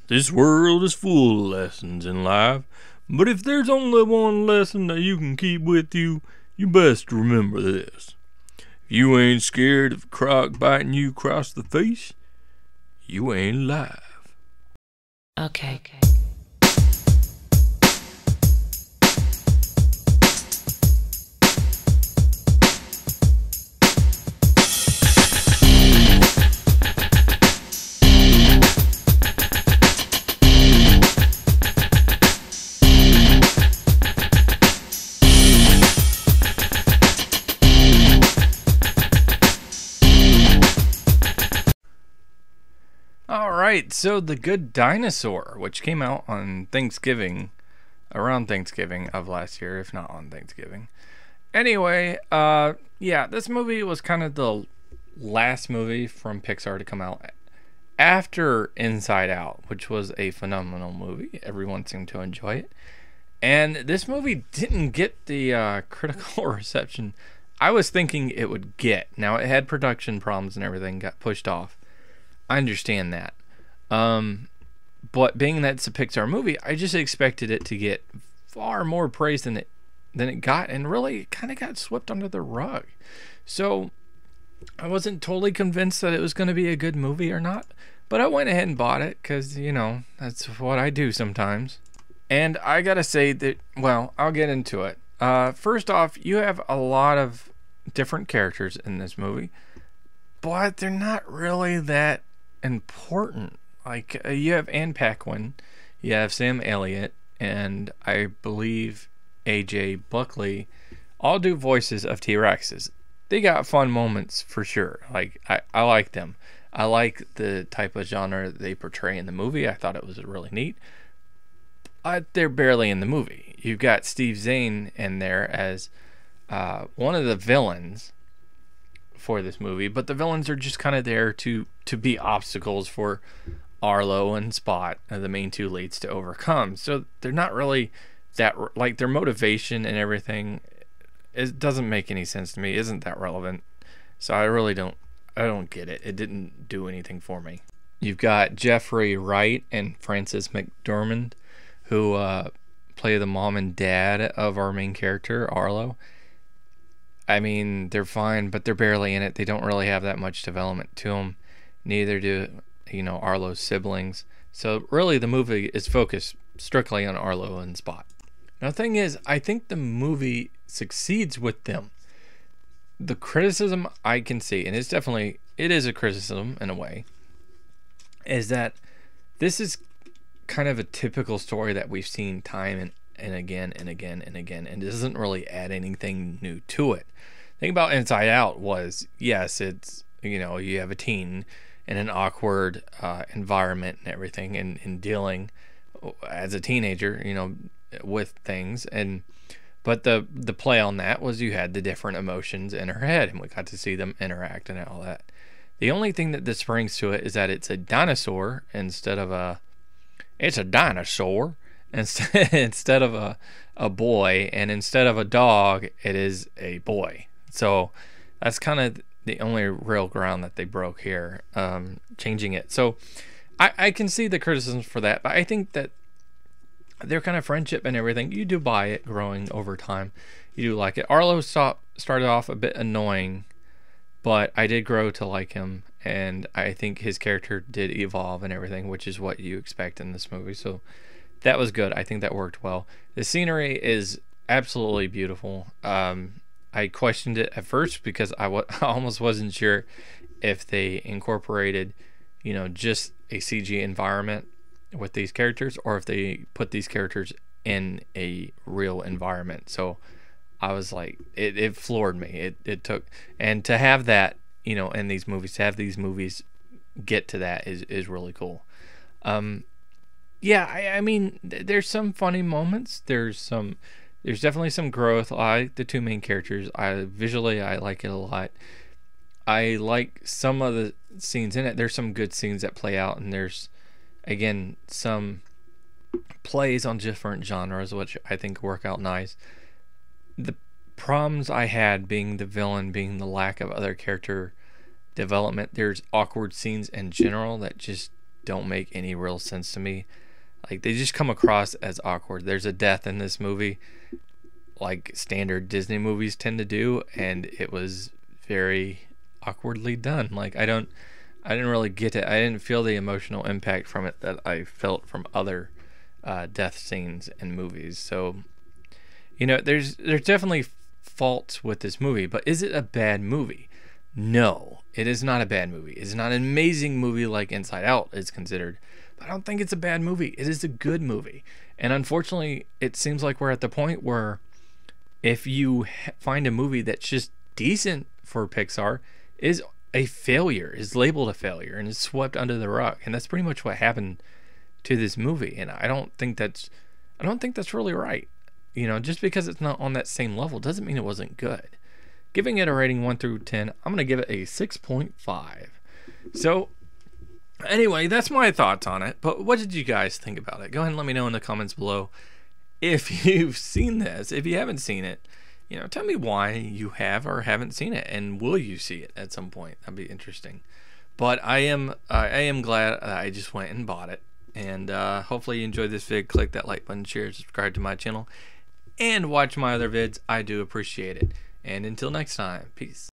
This world is full of lessons in life, but if there's only one lesson that you can keep with you, you best remember this. If you ain't scared of a croc biting you across the face, you ain't alive. Okay. Alright, so The Good Dinosaur, which came out on Thanksgiving, around Thanksgiving of last year, if not on Thanksgiving. Anyway, yeah, this movie was kind of the last movie from Pixar to come out after Inside Out, which was a phenomenal movie. Everyone seemed to enjoy it. And this movie didn't get the critical reception I was thinking it would get. Now, it had production problems and everything, got pushed off. I understand that. But being that it's a Pixar movie, I just expected it to get far more praise than it got, and really kind of got swept under the rug. So I wasn't totally convinced that it was going to be a good movie or not, but I went ahead and bought it because, you know, that's what I do sometimes. And I gotta say that, well, I'll get into it. First off, you have a lot of different characters in this movie, but they're not really that important. Like, you have Anne Paquin, you have Sam Elliott, and I believe AJ Buckley all do voices of T-Rexes. They got fun moments for sure. Like, I like them. I like the type of genre they portray in the movie. I thought it was really neat. But they're barely in the movie. You've got Steve Zahn in there as one of the villains for this movie, but the villains are just kind of there to be obstacles for Arlo and Spot, the main two leads, to overcome. So they're not really that, like, their motivation and everything, it doesn't make any sense to me, isn't that relevant. So I don't get it. It didn't do anything for me. You've got Jeffrey Wright and Frances McDormand, who play the mom and dad of our main character, Arlo. I mean, they're fine, but they're barely in it. They don't really have that much development to them. Neither do, you know, Arlo's siblings. So really the movie is focused strictly on Arlo and Spot. Now the thing is, I think the movie succeeds with them. The criticism I can see, and it is a criticism in a way, is that this is kind of a typical story that we've seen time and again and again and again, and it doesn't really add anything new to it. The thing about Inside Out was, yes, it's, you know, you have a teen in an awkward environment and everything, and dealing as a teenager, you know, with things, but the play on that was you had the different emotions in her head, and we got to see them interact and all that. The only thing that this brings to it is that it's a dinosaur instead of a instead of a boy, and instead of a dog, it is a boy. So that's kind of the only real ground that they broke here, changing it. So I can see the criticisms for that, but I think that their kind of friendship and everything, you do buy it growing over time. You do like it. Arlo started off a bit annoying, but I did grow to like him, and I think his character did evolve and everything, which is what you expect in this movie. So that was good. I think that worked well. The scenery is absolutely beautiful. I questioned it at first because I almost wasn't sure if they incorporated, you know, just a CG environment with these characters, or if they put these characters in a real environment. So I was like, it floored me. It took, and to have that, you know, in these movies, to have these movies get to that is really cool. Yeah, I mean, there's some funny moments. There's definitely some growth. I like the two main characters. Visually, I like it a lot. I like some of the scenes in it. There's some good scenes that play out, and there's, again, some plays on different genres, which I think work out nice. The problems I had being the villain, being the lack of other character development. There's awkward scenes in general that just don't make any real sense to me. Like, they just come across as awkward. There's a death in this movie, like standard Disney movies tend to do, and it was very awkwardly done. Like, I didn't really get it. I didn't feel the emotional impact from it that I felt from other death scenes in movies. So, there's definitely faults with this movie, but is it a bad movie? No, it is not a bad movie. It's not an amazing movie like Inside Out is considered, but I don't think it's a bad movie. It is a good movie. And unfortunately, it seems like we're at the point where if you find a movie that's just decent for Pixar, is a failure, is labeled a failure, and is swept under the rug. And that's pretty much what happened to this movie. And I don't think that's really right. Just because it's not on that same level doesn't mean it wasn't good. Giving it a rating 1 through 10, I'm going to give it a 6.5. So, anyway, that's my thoughts on it. But what did you guys think about it? Go ahead and let me know in the comments below. If you've seen this, if you haven't seen it, tell me why you have or haven't seen it, and will you see it at some point? That'd be interesting. But I am glad I just went and bought it. And hopefully you enjoyed this vid. Click that like button, share, subscribe to my channel, and watch my other vids. I do appreciate it. And until next time, peace.